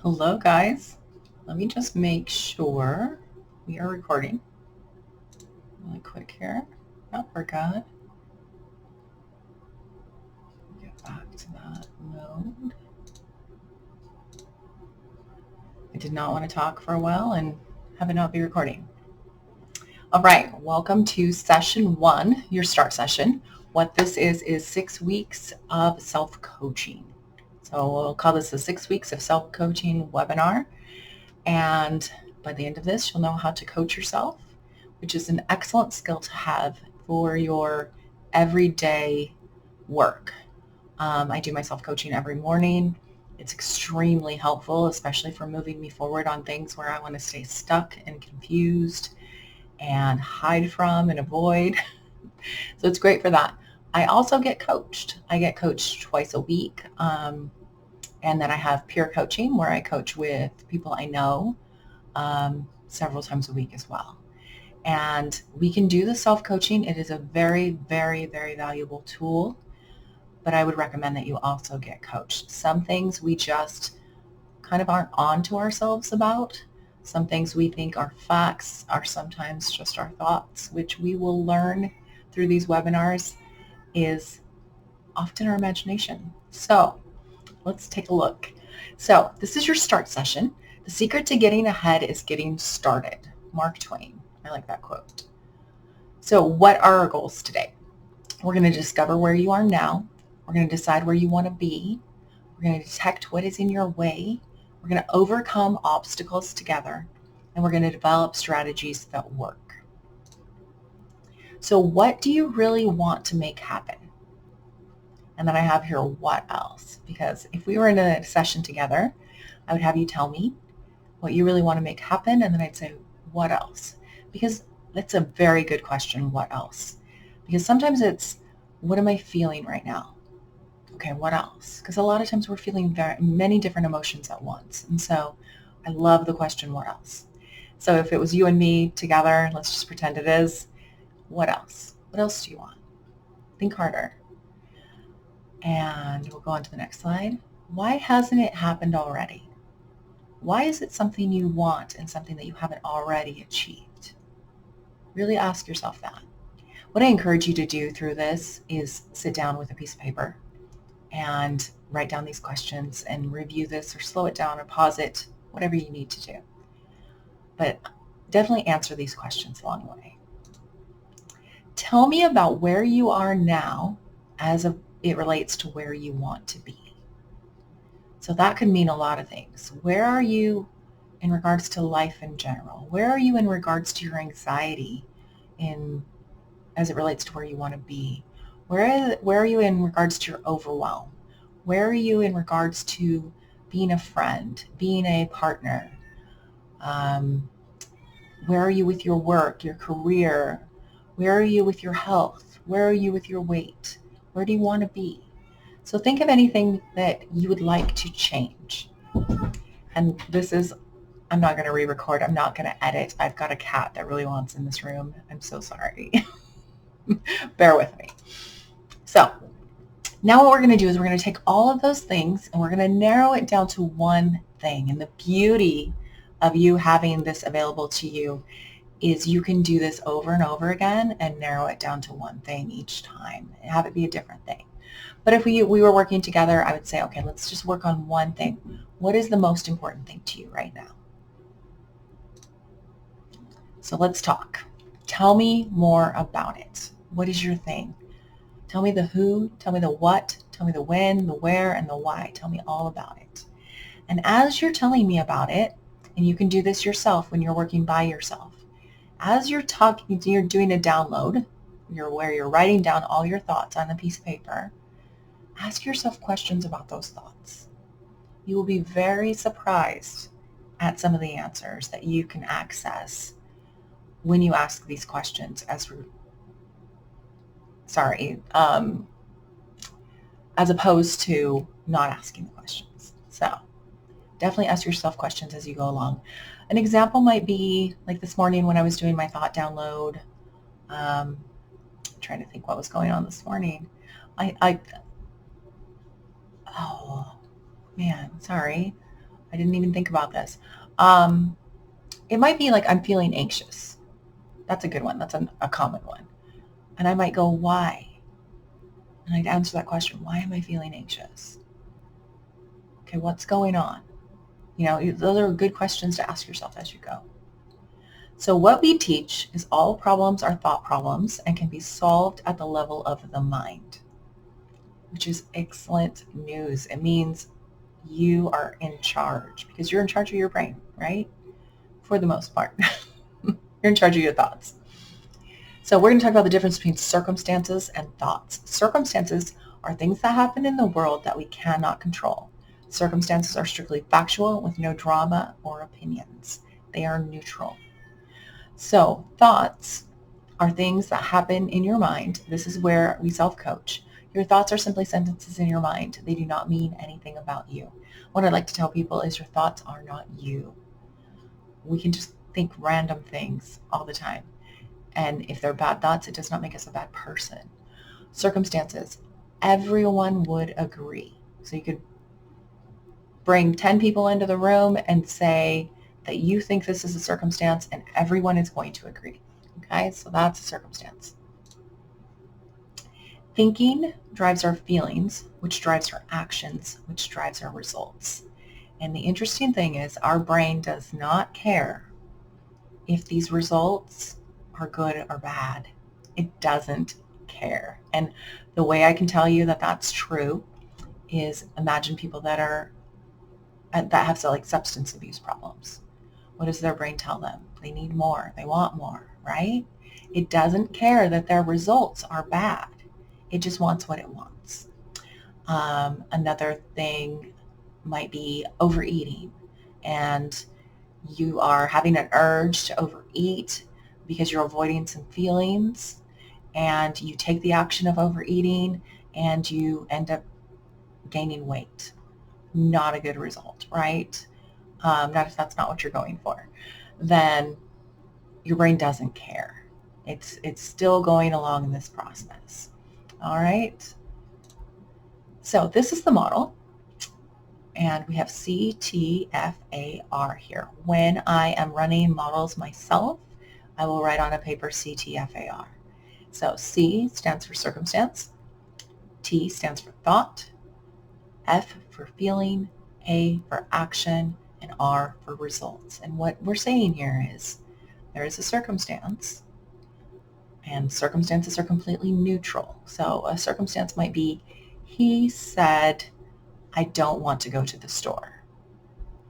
Hello, guys. Let me just make sure we are recording really quick here. Oh, we're good. Get back to that mode. I did not want to talk for a while and have it not be recording. All right, welcome to session 1, your start session. What this is 6 weeks of self-coaching. So we'll call this the 6 weeks of self-coaching webinar. And by the end of this, you'll know how to coach yourself, which is an excellent skill to have for your everyday work. I do my self-coaching every morning. It's extremely helpful, especially for moving me forward on things where I want to stay stuck and confused and hide from and avoid. So it's great for that. I also get coached. I get coached twice a week. And then I have peer coaching where I coach with people I know several times a week as well. And we can do the self-coaching. It is a very, very, very valuable tool, but I would recommend that you also get coached. Some things we just kind of aren't on to ourselves about. Some things we think are facts are sometimes just our thoughts, which we will learn through these webinars is often our imagination. So let's take a look. So this is your start session. The secret to getting ahead is getting started. Mark Twain. I like that quote. So what are our goals today? We're going to discover where you are now. We're going to decide where you want to be. We're going to detect what is in your way. We're going to overcome obstacles together. And we're going to develop strategies that work. So what do you really want to make happen? And then I have here, what else? Because if we were in a session together, I would have you tell me what you really want to make happen. And then I'd say, what else? Because that's a very good question, what else? Because sometimes it's, what am I feeling right now? Okay, what else? Because a lot of times we're feeling many different emotions at once. And so I love the question, what else? So if it was you and me together, let's just pretend it is, what else? What else do you want? Think harder. And we'll go on to the next slide. Why hasn't it happened already? Why is it something you want and something that you haven't already achieved? Really ask yourself that. What I encourage you to do through this is sit down with a piece of paper and write down these questions and review this or slow it down or pause it, whatever you need to do. But definitely answer these questions along the way. Tell me about where you are now as it relates to where you want to be. So that could mean a lot of things. Where are you in regards to life in general? Where are you in regards to your anxiety as it relates to where you want to be? Where are you in regards to your overwhelm? Where are you in regards to being a friend, being a partner? Where are you with your work, your career? Where are you with your health? Where are you with your weight? Where do you want to be? So think of anything that you would like to change. And this is, I'm not going to re-record. I'm not going to edit. I've got a cat that really wants in this room. I'm so sorry. Bear with me. So now what we're going to do is we're going to take all of those things and we're going to narrow it down to one thing. And the beauty of you having this available to you is you can do this over and over again and narrow it down to one thing each time and have it be a different thing. But if we were working together, I would say, okay, let's just work on one thing. What is the most important thing to you right now? So let's talk. Tell me more about it. What is your thing? Tell me the who, tell me the what, tell me the when, the where, and the why. Tell me all about it. And as you're telling me about it, and you can do this yourself when you're working by yourself, as you're talking, you're doing a download, where you're writing down all your thoughts on a piece of paper, ask yourself questions about those thoughts. You will be very surprised at some of the answers that you can access when you ask these questions as opposed to not asking the questions. So definitely ask yourself questions as you go along. An example might be like this morning when I was doing my thought download. Trying to think what was going on this morning. Oh man, sorry. I didn't even think about this. It might be like I'm feeling anxious. That's a good one. That's a common one. And I might go, why? And I'd answer that question, why am I feeling anxious? Okay, what's going on? Those are good questions to ask yourself as you go. So what we teach is all problems are thought problems and can be solved at the level of the mind, which is excellent news. It means you are in charge because you're in charge of your brain, right? For the most part. You're in charge of your thoughts. So we're going to talk about the difference between circumstances and thoughts. Circumstances are things that happen in the world that we cannot control. Circumstances are strictly factual with no drama or opinions. They are neutral. So thoughts are things that happen in your mind. This is where we self-coach. Your thoughts are simply sentences in your mind. They do not mean anything about you. What I like to tell people is your thoughts are not you. We can just think random things all the time. And if they're bad thoughts, it does not make us a bad person. Circumstances, everyone would agree. So you could bring 10 people into the room and say that you think this is a circumstance and everyone is going to agree. Okay, so that's a circumstance. Thinking drives our feelings, which drives our actions, which drives our results. And the interesting thing is our brain does not care if these results are good or bad. It doesn't care. And the way I can tell you that that's true is imagine people that have like substance abuse problems. What does their brain tell them? They need more. They want more, right? It doesn't care that their results are bad. It just wants what it wants. Another thing might be overeating, and you are having an urge to overeat because you're avoiding some feelings, and you take the action of overeating and you end up gaining weight. Not a good result, right? Not if that's not what you're going for. Then your brain doesn't care. It's still going along in this process. All right. So this is the model. And we have CTFAR here. When I am running models myself, I will write on a paper CTFAR. So C stands for circumstance, T stands for thought, F for feeling, A for action, and R for results. And what we're saying here is there is a circumstance, and circumstances are completely neutral. So a circumstance might be, he said, I don't want to go to the store.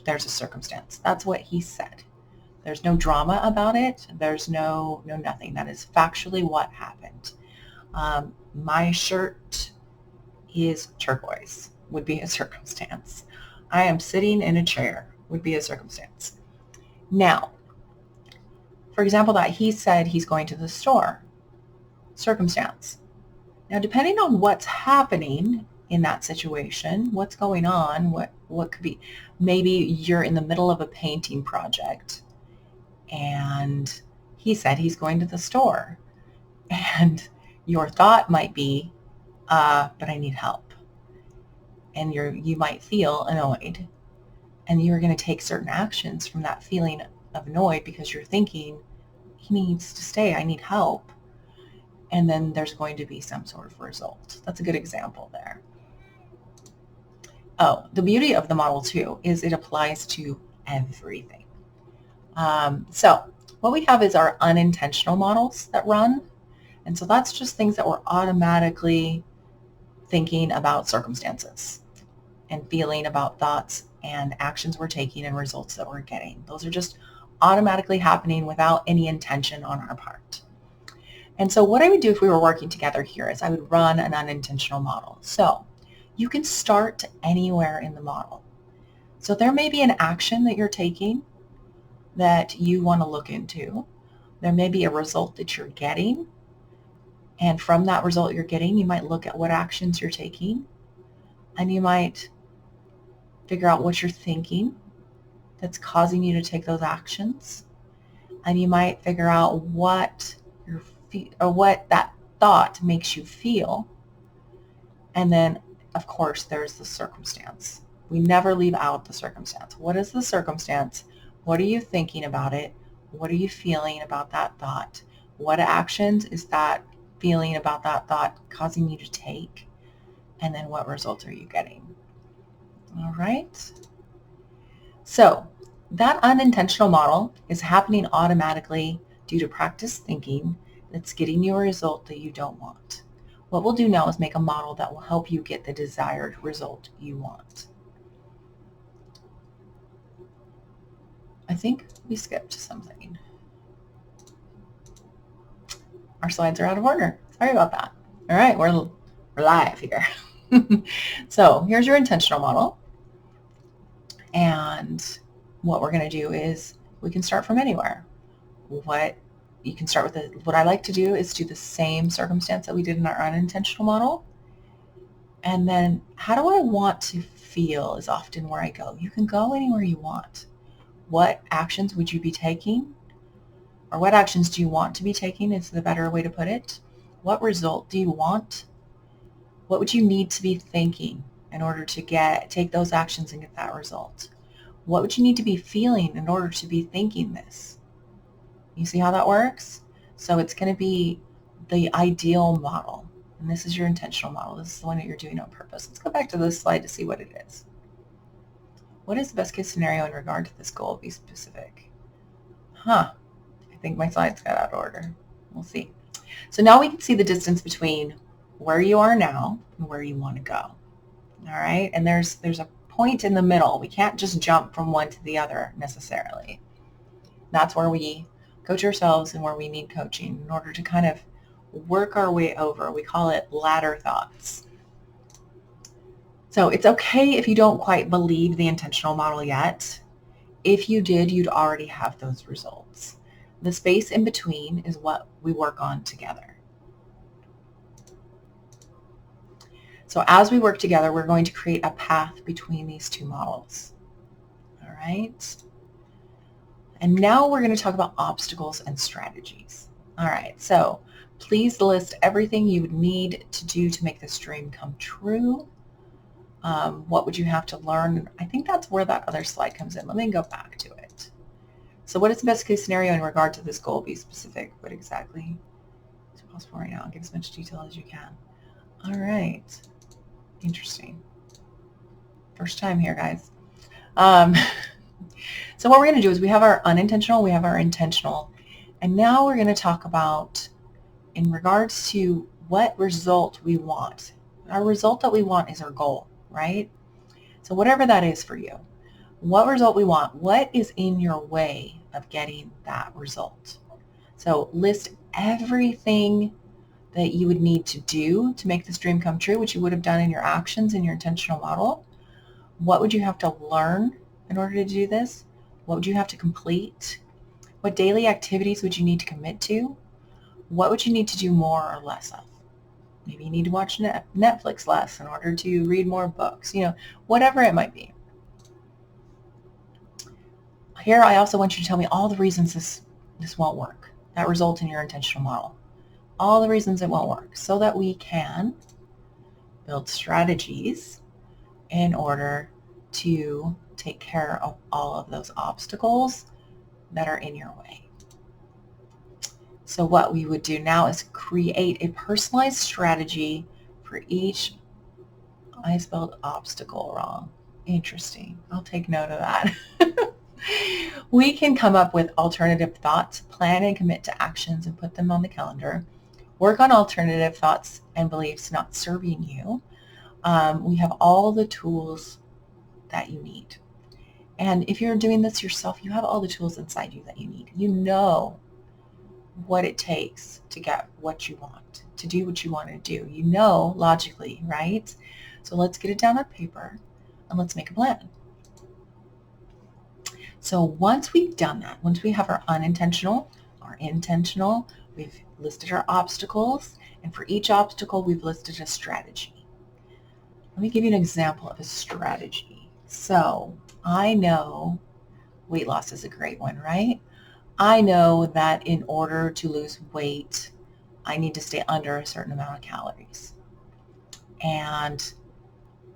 There's a circumstance. That's what he said. There's no drama about it. There's no nothing. That is factually what happened. My shirt is turquoise would be a circumstance. I am sitting in a chair would be a circumstance. Now, for example, that he said he's going to the store, circumstance. Now, depending on what's happening in that situation, what's going on, what could be, maybe you're in the middle of a painting project and he said he's going to the store, and your thought might be, but I need help. And you might feel annoyed, and you're going to take certain actions from that feeling of annoyed because you're thinking, he needs to stay, I need help. And then there's going to be some sort of result. That's a good example there. Oh, the beauty of the model too is it applies to everything. So what we have is our unintentional models that run. And so that's just things that we're automatically thinking about circumstances and feeling about thoughts and actions we're taking and results that we're getting. Those are just automatically happening without any intention on our part. And so what I would do if we were working together here is I would run an unintentional model. So you can start anywhere in the model. So there may be an action that you're taking that you want to look into. There may be a result that you're getting. And from that result you're getting, you might look at what actions you're taking, and you might figure out what you're thinking that's causing you to take those actions. And you might figure out what that thought makes you feel. And then, of course, there's the circumstance. We never leave out the circumstance. What is the circumstance? What are you thinking about it? What are you feeling about that thought? What actions is that feeling about that thought causing you to take? And then what results are you getting? All right. So that unintentional model is happening automatically due to practice thinking that's getting you a result that you don't want. What we'll do now is make a model that will help you get the desired result you want. I think we skipped something. Our slides are out of order. Sorry about that. All right, we're live here. So here's your intentional model. And what we're going to do is we can start from anywhere. What you can start with, what I like to do is do the same circumstance that we did in our unintentional model. And then how do I want to feel is often where I go. You can go anywhere you want. What actions would you be taking? Or what actions do you want to be taking is the better way to put it. What result do you want? What would you need to be thinking in order to take those actions and get that result? What would you need to be feeling in order to be thinking this? You see how that works? So it's going to be the ideal model. And this is your intentional model. This is the one that you're doing on purpose. Let's go back to this slide to see what it is. What is the best case scenario in regard to this goal? Be specific. I think my slides got out of order. We'll see. So now we can see the distance between where you are now and where you want to go. All right. And there's a point in the middle. We can't just jump from one to the other necessarily. That's where we coach ourselves and where we need coaching in order to kind of work our way over. We call it ladder thoughts. So it's okay if you don't quite believe the intentional model yet. If you did, you'd already have those results. The space in between is what we work on together. So as we work together, we're going to create a path between these two models. All right. And now we're going to talk about obstacles and strategies. All right. So please list everything you would need to do to make this dream come true. What would you have to learn? I think that's where that other slide comes in. Let me go back to it. So what is the best case scenario in regard to this goal? Be specific. What exactly is possible right now? Give as much detail as you can. All right. Interesting. First time here, guys. So what we're going to do is we have our unintentional, we have our intentional, and now we're going to talk about in regards to what result we want. Our result that we want is our goal, right? So whatever that is for you, what result we want, what is in your way of getting that result? So list everything that you would need to do to make this dream come true, which you would have done in your actions in your intentional model. What would you have to learn in order to do this? What would you have to complete? What daily activities would you need to commit to? What would you need to do more or less of? Maybe you need to watch Netflix less in order to read more books, whatever it might be. Here, I also want you to tell me all the reasons this won't work, that result in your intentional model. All the reasons it won't work so that we can build strategies in order to take care of all of those obstacles that are in your way. So what we would do now is create a personalized strategy for each. I spelled obstacle wrong. Interesting. I'll take note of that. We can come up with alternative thoughts, plan and commit to actions and put them on the calendar. Work on alternative thoughts and beliefs not serving you. We have all the tools that you need. And if you're doing this yourself, you have all the tools inside you that you need. You know what it takes to get what you want, to do what you want to do. You know logically, right? So let's get it down on paper and let's make a plan. So once we've done that, once we have our unintentional, our intentional, we've listed our obstacles, and for each obstacle, we've listed a strategy. Let me give you an example of a strategy. So I know weight loss is a great one, right? I know that in order to lose weight, I need to stay under a certain amount of calories. And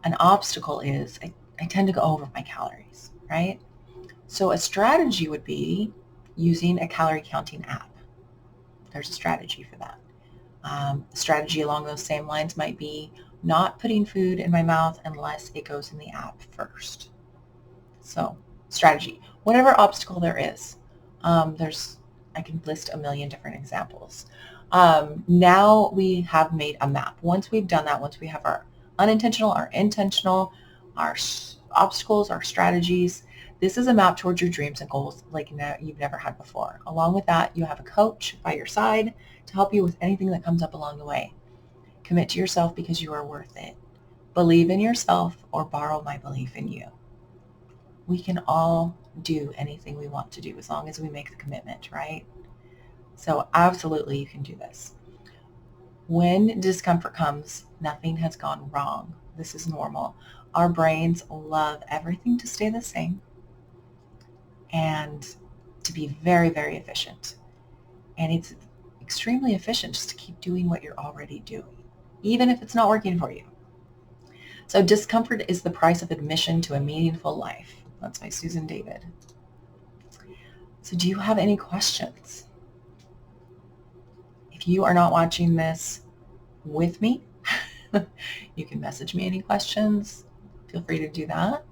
an obstacle is I tend to go over my calories, right? So a strategy would be using a calorie counting app. There's a strategy for that. Strategy along those same lines might be not putting food in my mouth unless it goes in the app first. So strategy, whatever obstacle there is. I can list a million different examples. Now we have made a map. Once we've done that, once we have our unintentional, our intentional, our obstacles, our strategies, this is a map towards your dreams and goals like you've never had before. Along with that, you have a coach by your side to help you with anything that comes up along the way. Commit to yourself because you are worth it. Believe in yourself or borrow my belief in you. We can all do anything we want to do as long as we make the commitment, right? So absolutely you can do this. When discomfort comes, nothing has gone wrong. This is normal. Our brains love everything to stay the same and to be very, very efficient. And it's extremely efficient just to keep doing what you're already doing, even if it's not working for you. So discomfort is the price of admission to a meaningful life. That's by Susan David. So do you have any questions? If you are not watching this with me, you can message me any questions. Feel free to do that.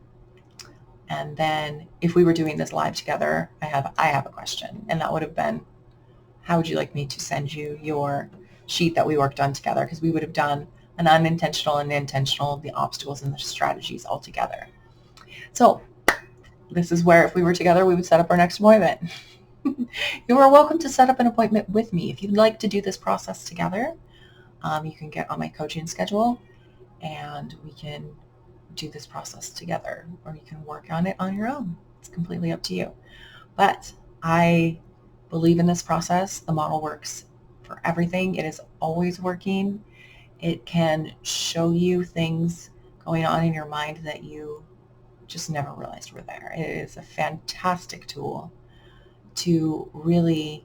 And then if we were doing this live together, I have a question, and that would have been, how would you like me to send you your sheet that we worked on together? Because we would have done an unintentional and intentional, the obstacles and the strategies all together. So this is where if we were together, we would set up our next appointment. You are welcome to set up an appointment with me. If you'd like to do this process together, you can get on my coaching schedule and we can do this process together, or you can work on it on your own. It's completely up to you. But I believe in this process. The model works for everything. It is always working. It can show you things going on in your mind that you just never realized were there. It is a fantastic tool to really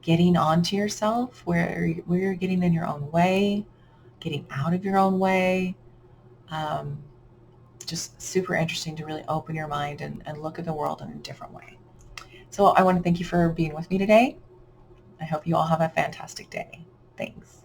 getting onto yourself where you're getting in your own way, getting out of your own way. Just super interesting to really open your mind and look at the world in a different way. So I want to thank you for being with me today. I hope you all have a fantastic day. Thanks.